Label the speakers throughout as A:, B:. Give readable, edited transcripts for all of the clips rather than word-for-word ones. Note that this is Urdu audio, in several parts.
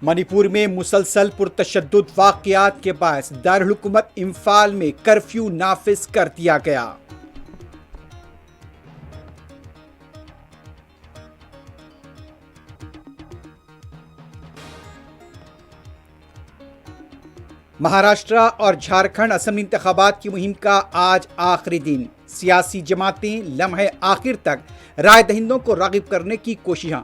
A: منی پور میں مسلسل پرتشدد واقعات کے باعث دارالحکومت امفال میں کرفیو نافذ کر دیا گیا۔ مہاراشٹرا اور جھارکھنڈ اسمبلی انتخابات کی مہم کا آج آخری دن، سیاسی جماعتیں لمحے آخر تک رائے دہندوں کو راغب کرنے کی کوششاں۔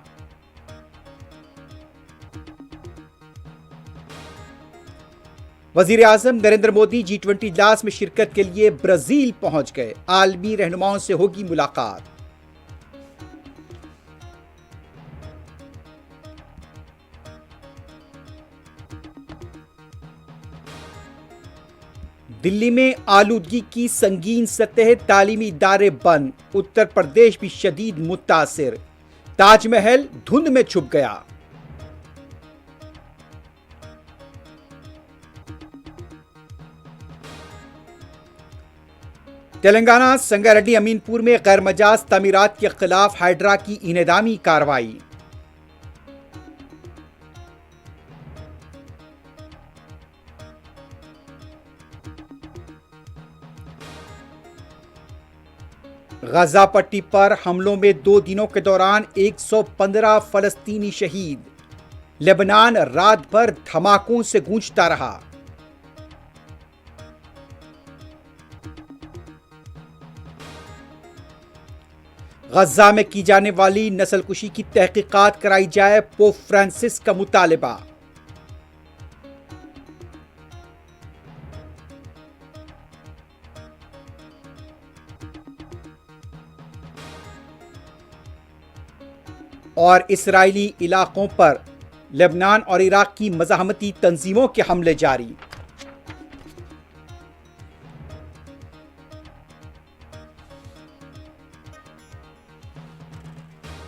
A: وزیر اعظم نریندر مودی G20 اجلاس میں شرکت کے لیے برازیل پہنچ گئے، عالمی رہنماؤں سے ہوگی ملاقات۔ دلی میں آلودگی کی سنگین سطح، تعلیمی ادارے بند، اتر پردیش بھی شدید متاثر، تاج محل دھند میں چھپ گیا۔ تلنگانہ سنگا ریڈی امین پور میں غیر مجاز تعمیرات کے خلاف ہائیڈرا کی انہدامی کارروائی۔ غزہ پٹی پر حملوں میں 2 دنوں کے دوران 115 فلسطینی شہید، لبنان رات بھر دھماکوں سے گونجتا رہا۔ غزہ میں کی جانے والی نسل کشی کی تحقیقات کرائی جائے، پوپ فرانسس کا مطالبہ۔ اور اسرائیلی علاقوں پر لبنان اور عراق کی مزاحمتی تنظیموں کے حملے جاری۔